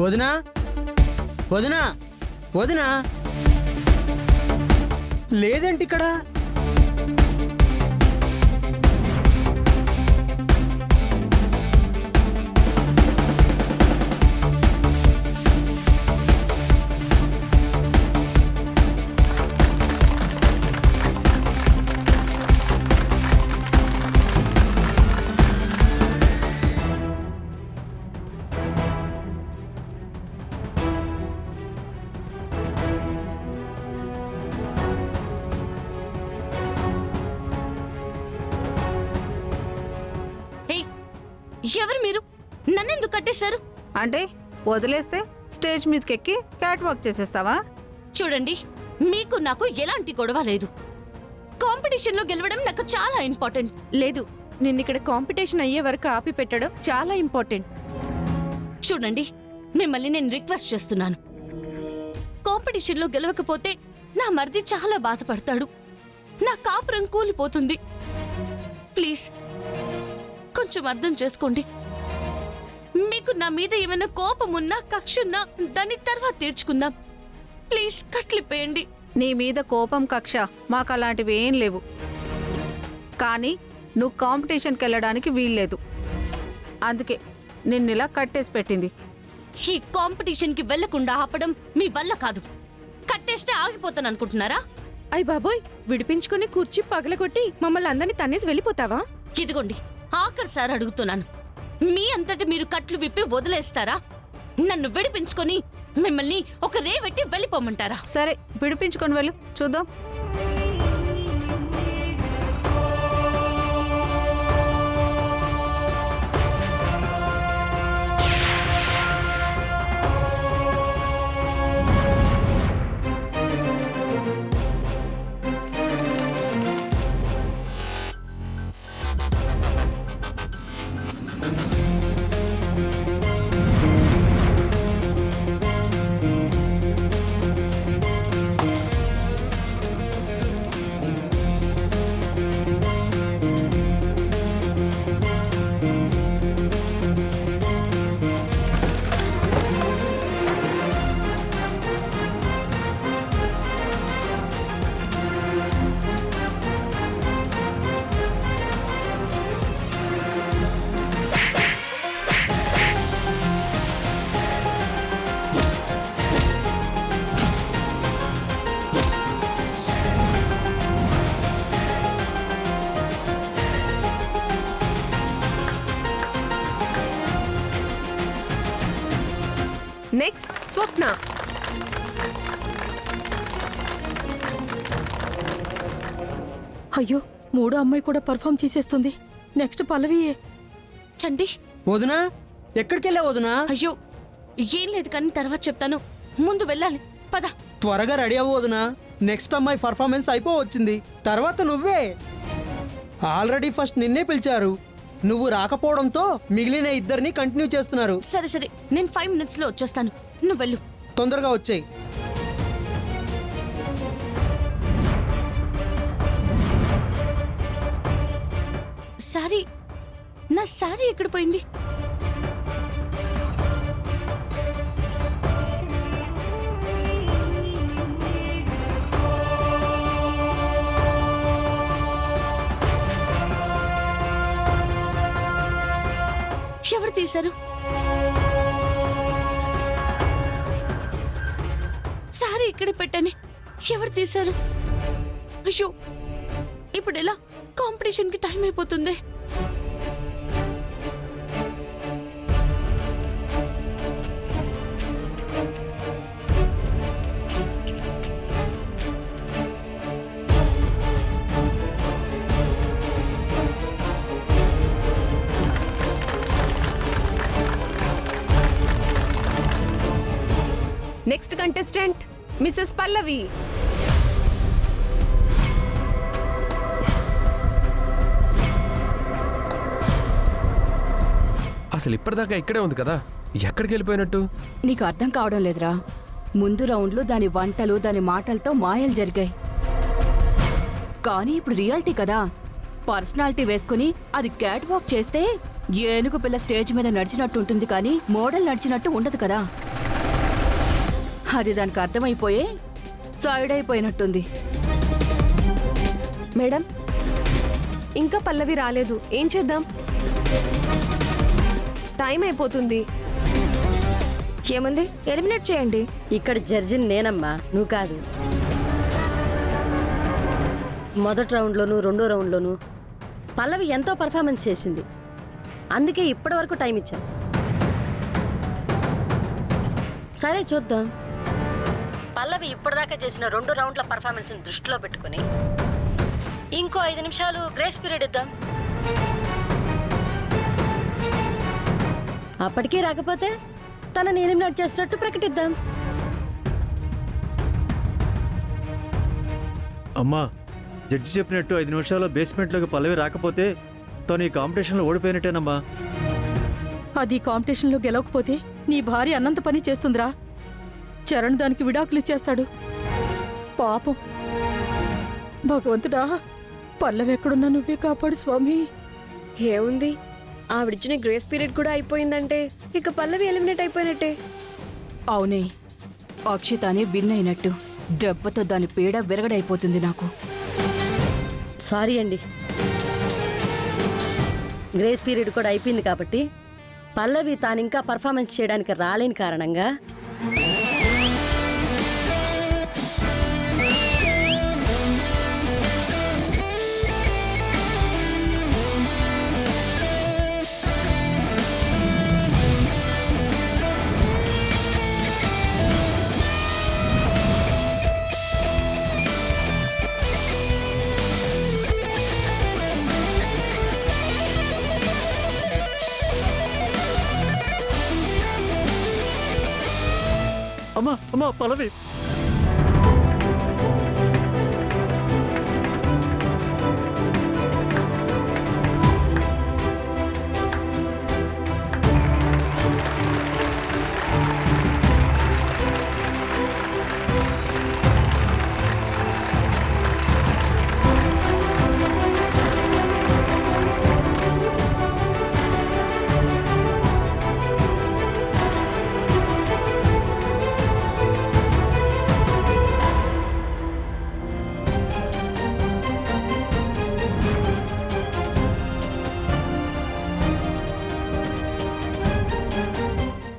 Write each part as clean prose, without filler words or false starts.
వదినా వదినా వదినా లేదేంటి ఇక్కడ? ఎవరు మీరు? నన్నెందుకు కట్టేశారు? అంటే వదిలేస్తే స్టేజ్ మీదకెక్కి క్యాట్ వాక్ చేసేస్తావా? చూడండి, మీకు నాకు ఎలాంటి గొడవ లేదు. కాంపిటీషన్లో గెలవడం నాకు చాలా ఇంపార్టెంట్. లేదు, నిన్నిక్కడ కాంపిటీషన్ అయ్యే వరకు ఆపి పెట్టడం చాలా ఇంపార్టెంట్. చూడండి, మిమ్మల్ని నేను రిక్వెస్ట్ చేస్తున్నాను. కాంపిటీషన్లో గెలవకపోతే నా మరిది చాలా బాధపడతాడు. నా కాపురం కూలిపోతుంది. ప్లీజ్ కొంచెం అర్థం చేసుకోండి. మీకు నా మీద ఏమైనా కోపం ఉన్నా, కక్షున్నా దాన్ని తర్వాత తీర్చుకుందాం. ప్లీజ్ కట్లిపేయండి. నీ మీద కోపం, కక్ష మాకు అలాంటివి ఏం లేవు. కానీ నువ్వు కాంపిటీషన్కి వెళ్ళడానికి వీల్లేదు. అందుకే నిన్నిలా కట్టేసి పెట్టింది. ఈ కాంపిటీషన్కి వెళ్లకుండా ఆపడం మీ వల్ల కాదు. కట్టేస్తే ఆగిపోతాను అనుకుంటున్నారా? అయ్ బాబోయ్, విడిపించుకుని కుర్చీ పగలగొట్టి మమ్మల్ని అందరినీ తన్నేసి వెళ్ళిపోతావా? ఇదిగోండి, ఆఖరిసారి అడుగుతున్నాను. మీ అంతటి మీరు కట్లు విప్పి వదిలేస్తారా? నన్ను విడిపించుకొని మిమ్మల్ని ఒక రేవెట్టి వెళ్ళిపోమంటారా? సరే, విడిపించుకొని వెళ్ళు, చూద్దాం. నెక్స్ట్ స్వప్న. అయ్యో, మూడో అమ్మాయి కూడా పర్ఫామ్ చేసేస్తుంది. నెక్స్ట్ పల్లవియే. చండి. వదినా ఎక్కడికెళ్ళావు వదినా? అయ్యో, ఏం లేదు కానీ తర్వాత చెప్తాను. ముందు వెళ్ళాలి, పద. త్వరగా రెడీ అవ్వు వదినా. నెక్స్ట్ అమ్మాయి పర్ఫార్మెన్స్ అయిపోవచ్చింది, తర్వాత నువ్వే. ఆల్రెడీ ఫస్ట్ నిన్నే పిలిచారు. నువ్వు రాకపోవడంతో మిగిలిన ఇద్దరిని కంటిన్యూ చేస్తున్నారు. సరే సరే, నేను 5 minutes లో వచ్చేస్తాను. నువ్వు వెళ్ళు. తొందరగా వచ్చేయ్. సారీ, నా సారీ ఎక్కడ పోయింది? ఎవరు తీశారు? సారీ ఇక్కడ పెట్టాను. ఎవరు తీశారు? అయ్యో, ఇప్పుడు ఎలా? కాంపిటీషన్ కి టైం అయిపోతుంది. నెక్స్ట్ కంటెస్టెంట్ మిసెస్ పల్లవి. అసలు ఇప్పటిదాకా ఇక్కడే ఉంది కదా, ఎక్కడికి వెళ్ళిపోయినట్టు? నీకు అర్థం కావడం లేదురా. ముందు రౌండ్లో దాని వంటలు, దాని మాటలతో మాయలు జరిగాయి. కానీ ఇప్పుడు రియాలిటీ కదా. పర్సనాలిటీ వేసుకుని అది క్యాట్ వాక్ చేస్తే ఏనుగు పిల్ల స్టేజ్ మీద నడిచినట్టు ఉంటుంది, కానీ మోడల్ నడిచినట్టు ఉండదు కదా. అది దానికి అర్థమైపోయే సైడ్ అయిపోయినట్టుంది. మేడం ఇంకా పల్లవి రాలేదు, ఏం చేద్దాం? టైం అయిపోతుంది. ఏముంది, ఎలిమినేట్ చేయండి. ఇక్కడ జడ్జిని నేనమ్మా, నువ్వు కాదు. మొదటి రౌండ్లోనూ రెండో రౌండ్లోనూ పల్లవి ఎంతో పర్ఫార్మెన్స్ చేసింది, అందుకే ఇప్పటి వరకు టైం ఇచ్చాం. సరే చూద్దాం. పల్లవి ఇప్పటిదాకా చేసిన 2 రౌండ్ల పర్ఫార్మెన్స్ని దృష్టిలో పెట్టుకుని ఇంకో 5 నిమిషాలు గ్రేస్ పీరియడ్ ఇద్దాం. అప్పటికీ రాకపోతే తనని ఎలిమినేట్ చేసినట్టు ప్రకటిద్దాం. అమ్మా, జడ్జి చెప్పినట్టు 5 నిమిషాల్లో బేస్మెంట్లోకి పల్లవి రాకపోతే తను ఈ కాంపిటీషన్లో ఓడిపోయినట్టేనమ్మా. అది కాంపిటీషన్లో గెలవకపోతే నీ భార్య అన్నంత పని చేస్తుందిరా. చరణ్ దానికి విడాకులు ఇచ్చేస్తాడు. పాపం. భగవంతుడా, పల్లవి ఎక్కడున్నా నువ్వే కాపాడు స్వామి. ఏముంది, ఆవిడిచ్చిన గ్రేస్ పీరియడ్ కూడా అయిపోయిందంటే ఇక పల్లవి ఎలిమినేట్ అయిపోయినట్టే. అవునే, అక్షితానే విన్ అయినట్టు. దెబ్బతో దాని పీడ విరగడైపోతుంది నాకు. సారీ అండి, గ్రేస్ పీరియడ్ కూడా అయిపోయింది కాబట్టి పల్లవి తానింకా పర్ఫార్మెన్స్ చేయడానికి రాలేని కారణంగా అమ్మా అమ్మా పల్లవి,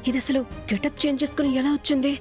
ఇది అసలు గెటప్ చేంజ్ చేసుకుని ఎలా వచ్చింది?